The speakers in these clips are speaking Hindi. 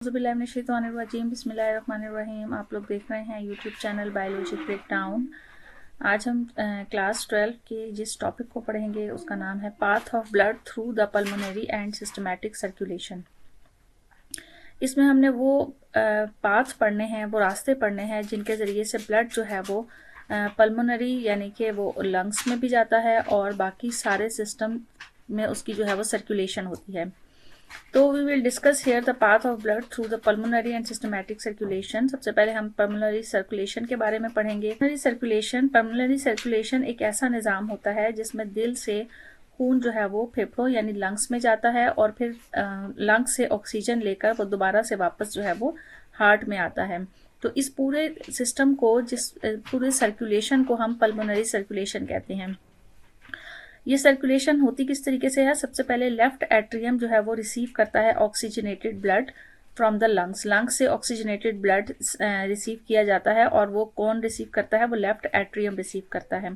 बिस्मिल्लाहिर्रहमानिर्रहीम। आप लोग देख रहे हैं यूट्यूब चैनल बायोलॉजी ब्रेकडाउन। आज हम क्लास 12 के जिस टॉपिक को पढ़ेंगे उसका नाम है path of blood through the pulmonary and systematic circulation. इसमें हमने वो पाथ पढ़ने हैं, वो रास्ते पढ़ने हैं जिनके ज़रिए से ब्लड जो है वो पल्मोनरी यानी कि वो लंग्स में भी जाता है और बाकी सारे सिस्टम में उसकी जो है वो सर्कुलेशन होती है। तो we will discuss here the path of blood through the pulmonary and systematic circulation. सबसे पहले हम पल्मोनरी सर्कुलेशन के बारे में पढ़ेंगे। पल्मोनरी सर्कुलेशन एक ऐसा निज़ाम होता है जिसमें दिल से खून जो है वो फेफड़ों यानी लंग्स में जाता है और फिर लंग्स से ऑक्सीजन लेकर वो दोबारा से वापस जो है वो हार्ट में आता है। तो इस पूरे सिस्टम को पूरे सर्कुलेशन को हम पल्मोनरी सर्कुलेशन कहते हैं। ये सर्कुलेशन होती किस तरीके से है? सबसे पहले लेफ्ट एट्रियम जो है वो रिसीव करता है oxygenated blood from the lungs से ऑक्सीजनेटेड ब्लड रिसीव किया जाता है और वो कौन रिसीव करता है? वो लेफ्ट एट्रियम रिसीव करता है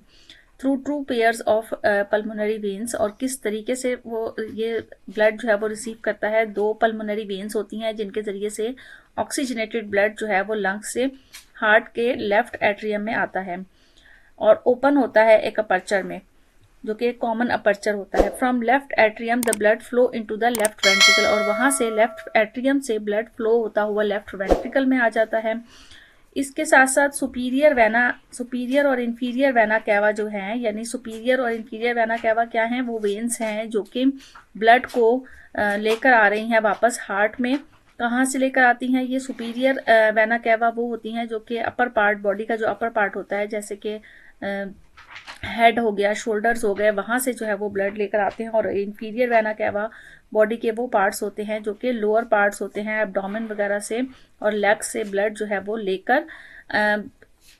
through two pairs of pulmonary veins. और किस तरीके से वो ये ब्लड जो है वो रिसीव करता है? दो पल्मोनरी वेन्स होती हैं जिनके जरिए से ऑक्सीजनेटेड ब्लड जो है वो लंग्स से हार्ट के लेफ्ट एट्रियम में आता है और ओपन होता है एक अपर्चर में, जो कि एक कॉमन अपर्चर होता है। From left atrium the blood flow into the left ventricle, और वहां से लेफ्ट एट्रियम से ब्लड फ्लो होता हुआ लेफ्ट वेंट्रिकल में आ जाता है। इसके साथ साथ सुपीरियर और इंफीरियर वेना कैवा जो है, यानी सुपीरियर और इंफीरियर वेना कैवा क्या हैं? वो वेन्स हैं जो कि ब्लड को लेकर आ रही हैं वापस हार्ट में। कहाँ से लेकर आती हैं? ये सुपीरियर वेना कैवा वो होती हैं जो कि अपर पार्ट, बॉडी का जो अपर पार्ट होता है, जैसे कि हेड हो गया, शोल्डर्स हो गए, वहां से जो है वो ब्लड लेकर आते हैं। और इंफीरियर वेना कैवा बॉडी के वो पार्ट्स होते हैं जो कि लोअर पार्ट्स होते हैं, एब्डोमेन वगैरह से और लेग्स से ब्लड जो है वो लेकर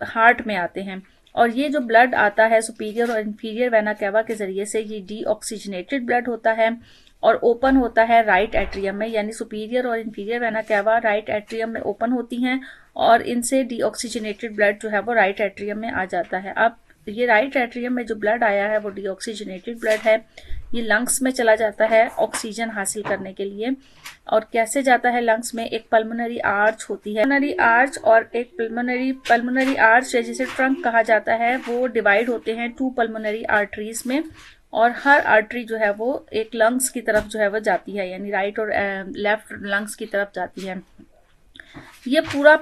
हार्ट में आते हैं। और ये जो ब्लड आता है सुपीरियर और इंफीरियर वेना कैवा के जरिए से, ये डीऑक्सीजनेटेड ब्लड होता है और ओपन होता है राइट एट्रियम में, यानी सुपीरियर और inferior vena cava right atrium में ओपन होती हैं और इनसे डीऑक्सीजनेटेड ब्लड जो है वो राइट एट्रियम में आ जाता है। अब ये राइट एट्रियम में जो ब्लड आया है वो डीऑक्सीजनेटेड ब्लड है। ये लंग्स में चला जाता है ऑक्सीजन हासिल करने के लिए। और कैसे जाता है लंग्स में? एक पल्मोनरी आर्च होती है, पल्मोनरी आर्च, और एक पल्मोनरी आर्च जिसे ट्रंक कहा जाता है, वो डिवाइड होते हैं टू पल्मोनरी आर्टरीज में। और हर आर्टरी जो है वो एक लंग्स की तरफ जो है वो जाती है, यानी राइट और लेफ्ट लंग्स की तरफ जाती है। ये पूरा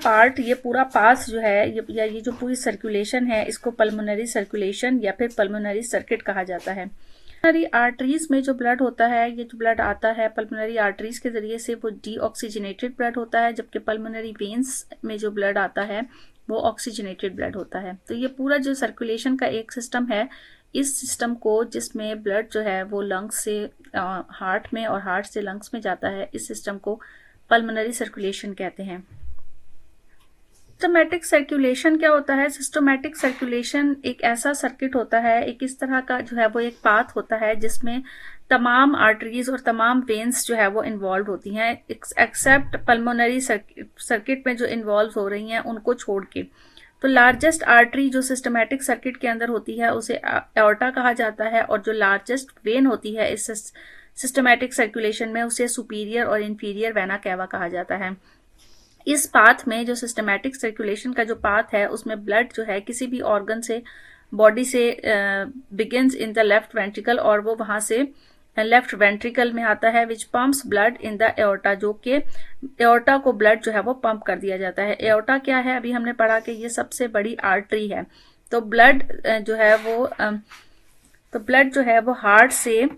पास जो है ये जो पूरी सर्कुलेशन है, इसको पल्मोनरी सर्कुलेशन या फिर पल्मोनरी सर्किट कहा जाता है। पल्मोनरी आर्टरीज में जो ब्लड होता है, ये जो ब्लड आता है पल्मोनरी आर्टरीज के जरिए से, वो डीऑक्सीजनेटेड ब्लड होता है, जबकि पल्मोनरी वेन्स में जो ब्लड आता है वो ऑक्सीजनेटेड ब्लड होता है। तो ये पूरा जो सर्कुलेशन का एक सिस्टम है, इस सिस्टम को जिसमें ब्लड जो है वो लंग्स से हार्ट में और हार्ट से लंग्स में जाता है, इस सिस्टम को पल्मोनरी सर्कुलेशन कहते हैं। सिस्टमैटिक सर्कुलेशन क्या होता है? सिस्टमैटिक सर्कुलेशन एक ऐसा सर्किट होता है, एक इस तरह का जो है वो एक पाथ होता है जिसमें तमाम आर्टरीज और तमाम वेन्स जो है वो इन्वॉल्व होती हैं, एक्सेप्ट पल्मोनरी सर्किट में जो इन्वॉल्व हो रही हैं उनको छोड़ के। तो लार्जेस्ट आर्टरी जो सिस्टमैटिक सर्किट के अंदर होती है उसे एओर्टा कहा जाता है, और जो लार्जेस्ट वेन होती है इस सिस्टमैटिक सर्कुलेशन में उसे सुपीरियर और इंफीरियर वेना कैवा कहा जाता है। इस पाथ में, जो सिस्टमैटिक सर्कुलेशन का जो पाथ है, उसमें ब्लड जो है किसी भी ऑर्गन से, बॉडी से begins in the left ventricle और वो वहां से लेफ्ट वेंट्रिकल में आता है, which pumps blood in the aorta, जो कि एओर्टा को ब्लड जो है वो पंप कर दिया जाता है। एओर्टा क्या है? अभी हमने पढ़ा कि ये सबसे बड़ी आर्टरी है। तो ब्लड जो है वो हार्ट से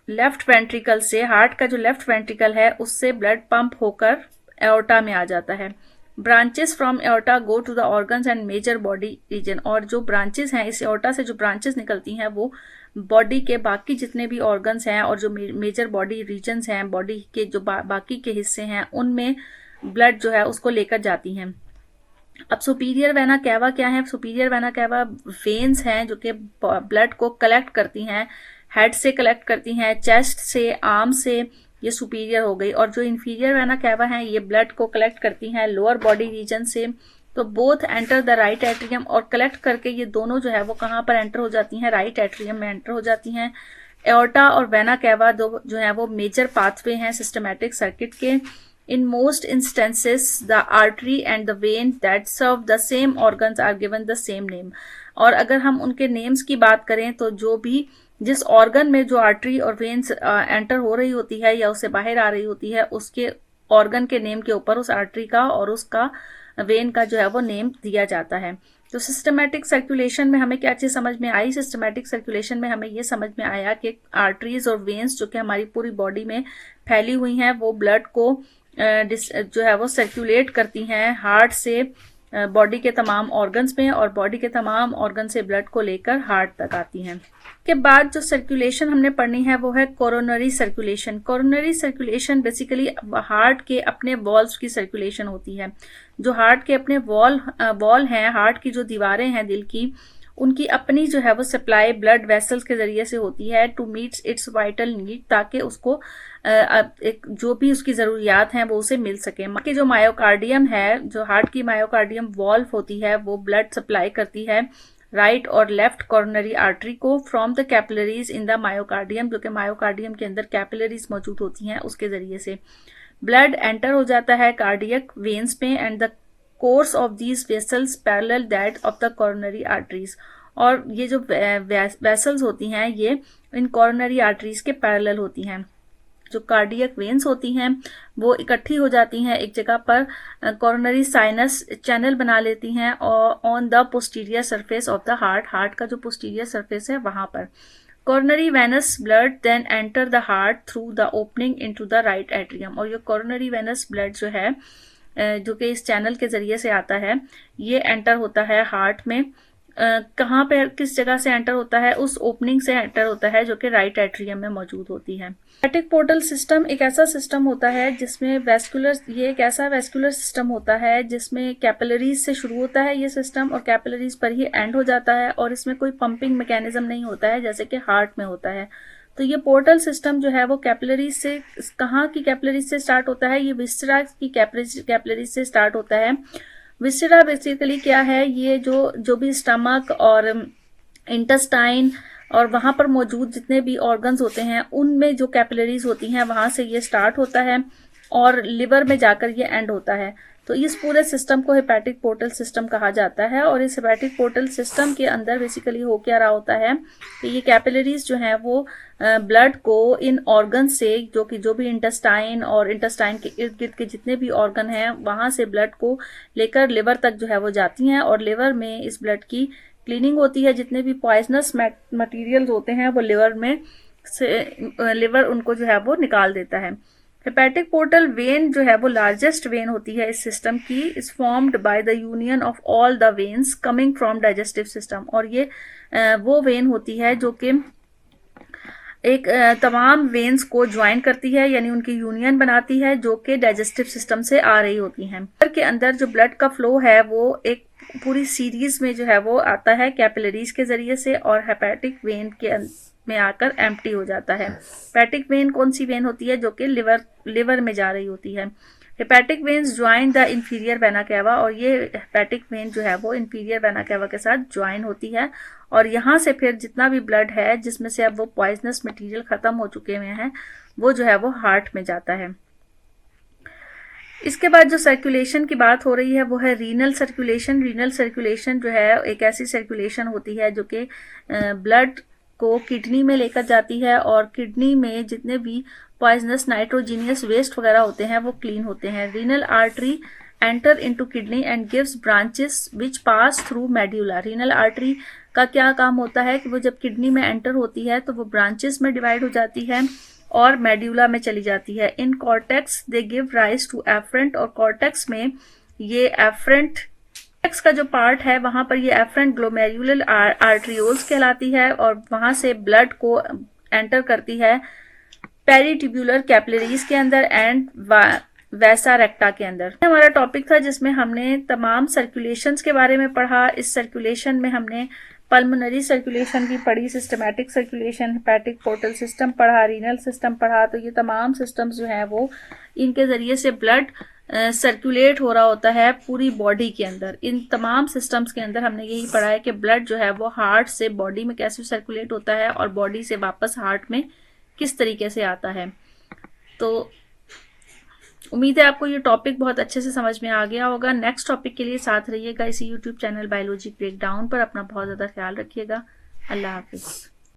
लेफ्ट वेंट्रिकल से, हार्ट का जो लेफ्ट वेंट्रिकल है उससे ब्लड पंप होकर एओर्टा में आ जाता है। Branches from aorta go to the organs and major body region, और जो ब्रांचेस हैं इस एओर्टा से, जो ब्रांचेस निकलती हैं वो बॉडी के बाकी जितने भी ऑर्गन्स हैं और जो मेजर बॉडी रीजन्स हैं, बॉडी के जो बाकी के हिस्से हैं, उनमें ब्लड जो है उसको लेकर जाती हैं। अब सुपीरियर वेना कैवा क्या है? सुपीरियर वेना कैवा वेन्स हैं जो कि ब्लड को कलेक्ट करती हैं, हेड से कलेक्ट करती हैं, चेस्ट से, आर्म से, ये सुपीरियर हो गई। और जो इंफीरियर वेना कैवा हैं ये ब्लड को कलेक्ट करती हैं लोअर बॉडी रीजन से। तो both enter the right atrium, और कलेक्ट करके ये दोनों जो है वो कहाँ पर एंटर हो जाती हैं? राइट एट्रियम में एंटर हो जाती हैं। एओर्टा और वेना कैवा दो जो है वो मेजर पाथवे हैं सिस्टमैटिक सर्किट के। In most instances, the artery and the vein that serve the same organs are given the same name. और अगर हम उनके नेम्स की बात करें तो जो भी जिस ऑर्गन में जो आर्टरी और वेन्स एंटर हो रही होती है या उससे बाहर आ रही होती है, उसके ऑर्गन के नेम के ऊपर उस आर्टरी का और उसका वेन का जो है वो नेम दिया जाता है। तो सिस्टमैटिक सर्कुलेशन में हमें क्या चीज समझ में आई? सिस्टमैटिक सर्कुलेशन में हमें ये समझ में आया कि आर्टरीज और वेन्स जो कि हमारी पूरी बॉडी में फैली हुई हैं वो ब्लड को जो है वो सर्कुलेट करती हैं हार्ट से बॉडी के तमाम ऑर्गन्स में, और बॉडी के तमाम ऑर्गन से ब्लड को लेकर हार्ट तक आती हैं। के बाद जो सर्कुलेशन हमने पढ़नी है वो है coronary circulation. Coronary circulation basically heart के अपने वॉल्व्स की सर्कुलेशन होती है। जो हार्ट के अपने वॉल हैं, हार्ट की जो दीवारें हैं दिल की, उनकी अपनी जो है वो सप्लाई ब्लड वेसल्स के जरिए से होती है to meet its vital need, ताकि उसको एक जो भी उसकी जरूरियात हैं वो उसे मिल सके। कि जो मायोकार्डियम है, जो हार्ट की मायोकार्डियम वॉल्व होती है, वो ब्लड सप्लाई करती है राइट और लेफ्ट कोरोनरी आर्टरी को from the capillaries in the myocardium, जो कि मायोकार्डियम के अंदर कैपिलरीज मौजूद होती हैं, उसके जरिए से ब्लड एंटर हो जाता है कार्डियक वेन्स में and the course of these vessels parallel that of the coronary arteries. और ये जो वेसल्स होती हैं ये इन कोरोनरी आर्टरीज के पैरेलल होती हैं। जो कार्डियक वेन्स होती हैं वो इकट्ठी हो जाती हैं एक जगह पर, कोरोनरी साइनस चैनल बना लेती हैं और on the posterior surface of the heart, heart का जो पोस्टीरियर सरफेस है वहां पर। Coronary venous blood then enter the heart through the opening into the right atrium. और ये कोरोनरी वेनस ब्लड जो है जो कि इस चैनल के जरिए से आता है, ये एंटर होता है हार्ट में। कहाँ पे किस जगह से एंटर होता है? उस ओपनिंग से एंटर होता है जो कि राइट एट्रियम में मौजूद होती है। हेपेटिक पोर्टल सिस्टम एक ऐसा सिस्टम होता है जिसमें ये एक ऐसा वेस्कुलर सिस्टम होता है जिसमें कैपिलरीज से शुरू होता है ये सिस्टम और कैपिलरीज पर ही एंड हो जाता है, और इसमें कोई पंपिंग मैकेनिज्म नहीं होता है जैसे कि हार्ट में होता है। तो ये पोर्टल सिस्टम जो है वो कैपिलरीज से, कहाँ की कैपिलरीज से स्टार्ट होता है? ये विस्सेरा की कैपिलरीज से स्टार्ट होता है। विस्सेरा बेसिकली क्या है? ये जो भी स्टमक और इंटेस्टाइन और वहां पर मौजूद जितने भी ऑर्गन्स होते हैं उनमें जो कैपिलरीज होती हैं वहां से ये स्टार्ट होता है और लिवर में जाकर ये एंड होता है। तो इस पूरे सिस्टम को हेपेटिक पोर्टल सिस्टम कहा जाता है। और इस हेपेटिक पोर्टल सिस्टम के अंदर बेसिकली हो क्या रहा होता है कि ये कैपिलरीज जो हैं वो ब्लड को इन ऑर्गन से, जो भी इंटेस्टाइन और इंटेस्टाइन के इर्द गिर्द के जितने भी ऑर्गन हैं वहां से ब्लड को लेकर लिवर तक जो है वो जाती हैं, और लिवर में इस ब्लड की क्लीनिंग होती है। जितने भी पॉइजनस मटेरियल्स होते हैं वो लिवर उनको जो है वो निकाल देता है। हेपेटिक पोर्टल वेन जो है वो लार्जेस्ट वेन होती है इस सिस्टम की, is formed by the union of all the veins coming from digestive system. और ये वो वेन होती है जो कि एक तमाम वेन्स को ज्वाइन करती है, यानी उनकी यूनियन बनाती है जो कि डाइजेस्टिव सिस्टम से आ रही होती हैं। के अंदर जो ब्लड का फ्लो है वो एक पूरी सीरीज में जो है वो आता है कैपिलरीज के जरिए से, और हेपेटिक वेन में आकर एम्प्टी हो जाता है। हेपेटिक वेन कौन सी वेन होती है? जो कि लिवर में जा रही होती है। Hepatic veins join the inferior vena cava, और ये हेपेटिक वेन जो है वो इंफीरियर वेना कैवा के साथ ज्वाइन होती है, और यहाँ से फिर जितना भी ब्लड है जिसमें से अब वो पॉइजनस मटेरियल खत्म हो चुके हुए हैं वो जो है वो हार्ट में जाता है। इसके बाद जो सर्कुलेशन की बात हो रही है वो है रीनल सर्कुलेशन। रीनल सर्कुलेशन जो है एक ऐसी सर्कुलेशन होती है जो कि ब्लड को किडनी में लेकर जाती है, और किडनी में जितने भी पॉइजनस नाइट्रोजीनियस वेस्ट वगैरह होते हैं वो क्लीन होते हैं। Renal artery enter into kidney and gives branches which pass through medulla. Renal artery का क्या काम होता है कि वो जब किडनी में एंटर होती है तो वो ब्रांचेस में डिवाइड हो जाती है और मेड्यूला में चली जाती है। In cortex they give rise to efferent, और कॉर्टेक्स में ये एफरेंट का जो पार्ट है वहां पर ये एफरेंट ग्लोमेरुलर आर्टरियोल्स कहलाती है, और वहां से ब्लड को एंटर करती है पेरिट्यूबुलर कैपिलरीज के अंदर एंड वैसा रेक्टा के अंदर। हमारा टॉपिक था जिसमें हमने तमाम सर्कुलेशंस के बारे में पढ़ा। इस सर्कुलेशन में हमने पल्मोनरी सर्कुलेशन भी पढ़ी, systematic circulation, hepatic portal system पढ़ा, रीनल सिस्टम पढ़ा। तो ये तमाम सिस्टम्स जो हैं वो इनके जरिए से ब्लड सर्कुलेट हो रहा होता है पूरी बॉडी के अंदर। इन तमाम सिस्टम्स के अंदर हमने यही पढ़ा है कि ब्लड जो है वो हार्ट से बॉडी में कैसे सर्कुलेट होता है और बॉडी से वापस हार्ट में किस तरीके से आता है। तो उम्मीद है आपको ये टॉपिक बहुत अच्छे से समझ में आ गया होगा। नेक्स्ट टॉपिक के लिए साथ रहिएगा इसी यूट्यूब चैनल बायोलॉजी ब्रेकडाउन पर। अपना बहुत ज़्यादा ख्याल रखिएगा। अल्लाह हाफिज़।